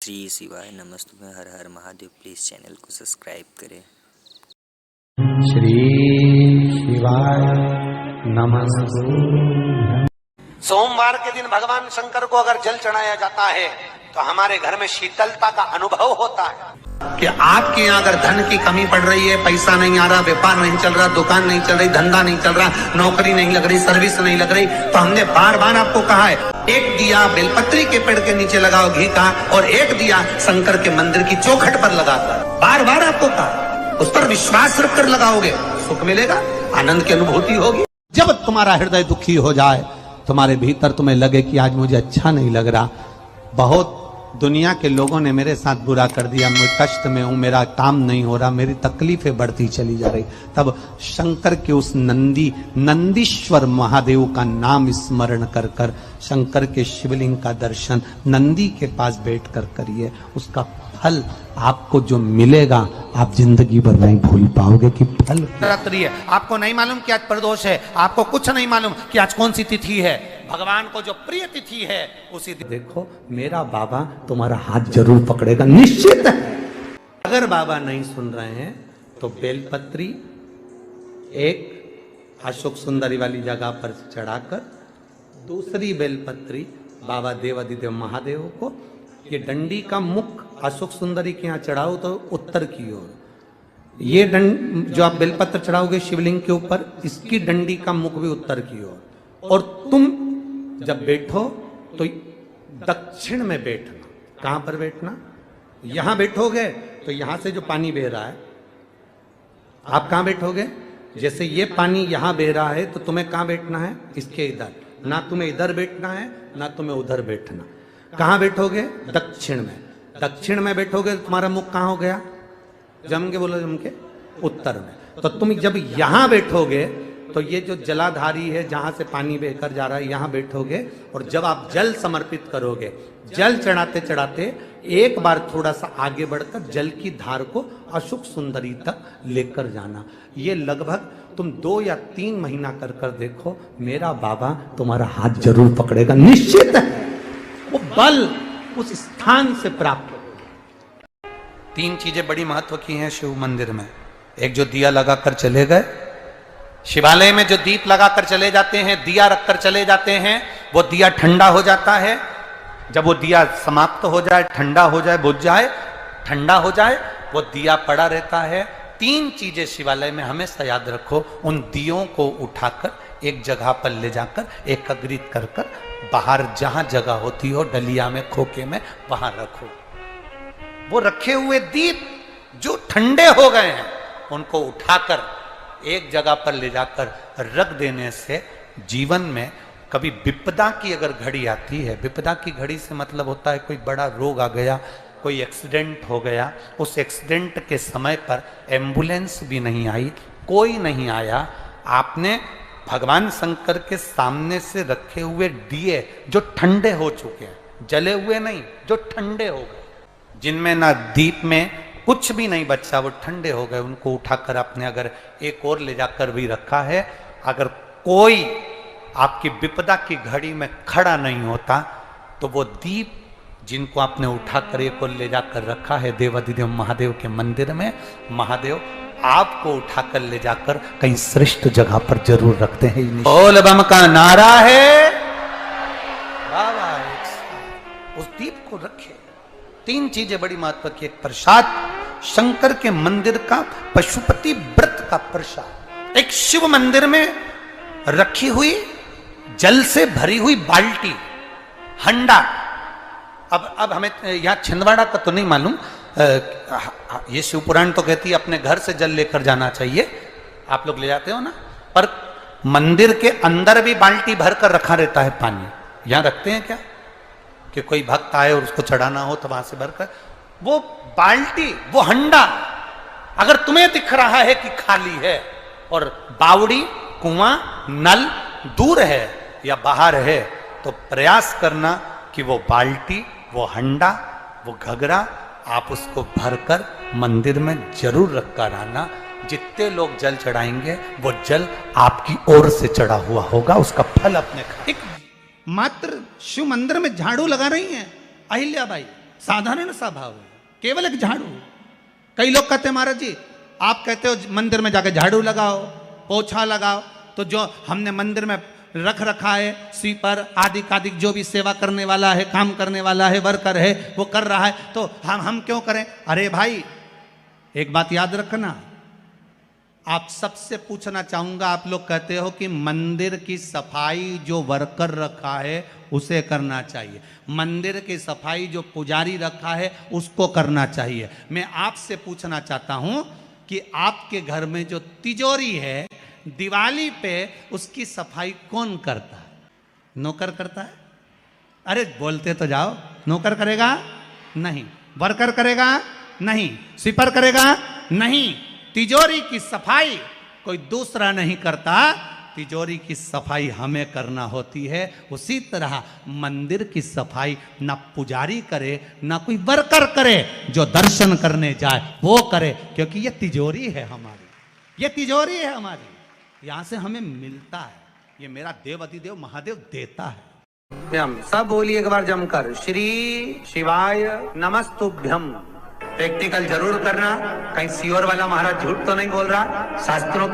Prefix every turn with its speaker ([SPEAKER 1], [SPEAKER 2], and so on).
[SPEAKER 1] श्री शिवाय नमस्तुभ्यं। हर हर Mahadev. Please channel को सब्सक्राइब करें।
[SPEAKER 2] श्री शिवाय नमस्तुभ्यं।
[SPEAKER 3] सोमवार के दिन भगवान शंकर को अगर जल चढ़ाया जाता है तो हमारे घर में शीतलता का अनुभव होता है कि आपके यहाँ अगर धन की कमी पड़ रही है, पैसा नहीं आ रहा, व्यापार नहीं चल रहा, दुकान नहीं चल रही, धंधा नहीं चल रहा, नौकरी नहीं लग रही, सर्विस नहीं लग रही, तो हमने बार बार आपको कहा है एक दिया बेलपत्री के पेड़ के नीचे लगाओ घी का, और एक दिया शंकर के मंदिर की चौखट पर लगाकर। बार बार आपको कहा, उस पर विश्वास रखकर लगाओगे, सुख मिलेगा, आनंद की अनुभूति होगी।
[SPEAKER 2] जब तुम्हारा हृदय दुखी हो जाए, तुम्हारे भीतर तुम्हें लगे कि आज मुझे अच्छा नहीं लग रहा, बहुत दुनिया के लोगों ने मेरे साथ बुरा कर दिया, मैं कष्ट में हूं, मेरा काम नहीं हो रहा, मेरी तकलीफें बढ़ती चली जा रही, तब शंकर के उस नंदीश्वर महादेव का नाम स्मरण कर कर शंकर के शिवलिंग का दर्शन नंदी के पास बैठकर करिए। उसका फल आपको जो मिलेगा आप जिंदगी भर नहीं भूल पाओगे कि फल
[SPEAKER 3] रात्रि है, आपको नहीं मालूम कि आज प्रदोष है, आपको कुछ नहीं मालूम कि आज कौन सी तिथि है। भगवान को जो प्रिय तिथि है उसी
[SPEAKER 2] देखो, मेरा बाबा तुम्हारा हाथ जरूर पकड़ेगा, निश्चित है। अगर बाबा नहीं सुन रहे हैं तो बेलपत्री एक अशोक सुंदरी वाली जगह पर चढ़ाकर, दूसरी बेलपत्री बाबा देवादिदेव महादेव को, ये डंडी का मुख अशोक सुंदरी के यहाँ चढ़ाओ तो उत्तर की ओर, ये जो आप बेलपत्र चढ़ाओगे शिवलिंग के ऊपर, इसकी डंडी का मुख भी उत्तर की ओर, और तुम जब बैठो तो दक्षिण में बैठना। कहां पर बैठना? यहां बैठोगे तो यहां से जो पानी बह रहा है, आप कहां बैठोगे? जैसे ये पानी यहां बह रहा है तो तुम्हें कहां बैठना है? इसके इधर। ना तुम्हें इधर बैठना है ना तुम्हें उधर बैठना। कहां बैठोगे? दक्षिण में। दक्षिण में बैठोगे तो तुम्हारा मुख कहां हो गया? जम के बोलो, जम के उत्तर में। तो तुम जब यहां बैठोगे तो ये जो जलाधारी है जहां से पानी बहकर जा रहा है, यहां बैठोगे, और जब आप जल समर्पित करोगे, जल चढ़ाते चढ़ाते एक बार थोड़ा सा आगे बढ़कर जल की धार को अशोक सुंदरी तक लेकर जाना। ये लगभग तुम 2 या 3 महीना कर कर देखो, मेरा बाबा तुम्हारा हाथ जरूर पकड़ेगा, निश्चित है। वो बल उस स्थान से प्राप्त होगा।
[SPEAKER 3] 3 चीजें बड़ी महत्व की हैं शिव मंदिर में। एक, जो दिया लगाकर चले गए, शिवालय में जो दीप लगाकर चले जाते हैं, दिया रखकर चले जाते हैं, वो दिया ठंडा हो जाता है। जब वो दिया समाप्त हो जाए, ठंडा हो जाए, बुझ जाए, ठंडा हो जाए, वो दिया पड़ा रहता है। 3 चीजें शिवालय में हमेशा याद रखो। उन दियों को उठाकर एक जगह पर ले जाकर एकत्रित कर कर बाहर जहां जगह होती हो, डलिया में, खोखे में, वहां रखो। वो रखे हुए दीप जो ठंडे हो गए हैं उनको उठाकर एक जगह पर ले जाकर रख देने से जीवन में कभी विपदा की अगर घड़ी आती है, विपदा की घड़ी से मतलब होता है कोई बड़ा रोग आ गया, कोई एक्सीडेंट हो गया, उस एक्सीडेंट के समय पर एम्बुलेंस भी नहीं आई, कोई नहीं आया, आपने भगवान शंकर के सामने से रखे हुए दिए जो ठंडे हो चुके हैं, जले हुए नहीं, जो ठंडे हो गए, जिनमें ना दीप में कुछ भी नहीं बचा, वो ठंडे हो गए, उनको उठाकर आपने अगर एक और ले जाकर भी रखा है, अगर कोई आपकी विपदा की घड़ी में खड़ा नहीं होता तो वो दीप जिनको आपने उठाकर एक और ले जाकर रखा है देवादिदेव महादेव के मंदिर में, महादेव आपको उठाकर ले जाकर कहीं श्रेष्ठ जगह पर जरूर रखते हैं। बोल बम का नारा है बाबा, उस दीप को रखे। 3 चीजें बड़ी महत्व की। एक, प्रसाद, शंकर के मंदिर का पशुपति व्रत का प्रसाद। एक, शिव मंदिर में रखी हुई जल से भरी हुई बाल्टी, हंडा। अब हमें यहां छिंदवाड़ा का तो नहीं मालूम, ये शिव पुराण तो कहती है अपने घर से जल लेकर जाना चाहिए, आप लोग ले जाते हो ना, पर मंदिर के अंदर भी बाल्टी भर कर रखा रहता है पानी। यहां रखते हैं क्या कि कोई भक्त आए और उसको चढ़ाना हो तो वहां से भरकर, वो बाल्टी, वो हंडा अगर तुम्हें दिख रहा है कि खाली है और बावड़ी, कुआं, नल दूर है या बाहर है, तो प्रयास करना कि वो बाल्टी, वो हंडा, वो घगरा आप उसको भरकर मंदिर में जरूर रखकर आना। जितने लोग जल चढ़ाएंगे वो जल आपकी ओर से चढ़ा हुआ होगा, उसका फल अपने खा। एक मात्र शिव मंदिर में झाड़ू लगा रही हैं अहिल्याबाई, साधारण सा भाव है, केवल एक झाड़ू। कई लोग कहते हैं महाराज जी आप कहते हो मंदिर में जाके झाड़ू लगाओ, पोछा लगाओ, तो जो हमने मंदिर में रख रखा है स्वीपर आदि जो भी सेवा करने वाला है, काम करने वाला है, वर्कर है, वो कर रहा है, तो हम क्यों करें? अरे भाई एक बात याद रखना, आप सबसे पूछना चाहूंगा, आप लोग कहते हो कि मंदिर की सफाई जो वर्कर रखा है उसे करना चाहिए, मंदिर की सफाई जो पुजारी रखा है उसको करना चाहिए। मैं आपसे पूछना चाहता हूं कि आपके घर में जो तिजोरी है दिवाली पे उसकी सफाई कौन करता है? नौकर करता है? अरे बोलते तो जाओ। नौकर करेगा? नहीं। वर्कर करेगा? नहीं। स्वीपर करेगा? नहीं। तिजोरी की सफाई कोई दूसरा नहीं करता, तिजोरी की सफाई हमें करना होती है। उसी तरह मंदिर की सफाई ना पुजारी करे ना कोई वर्कर करे, जो दर्शन करने जाए वो करे, क्योंकि ये तिजोरी है हमारी, ये तिजोरी है हमारी, यहां से हमें मिलता है, ये मेरा देव अधिदेव महादेव देता है।
[SPEAKER 2] हम सब बोलिए एक बार जमकर, श्री शिवाय नमस्तुभ्यम। प्रैक्टिकल जरूर करना, कहीं सियोर वाला महाराज झूठ तो नहीं बोल रहा, शास्त्रों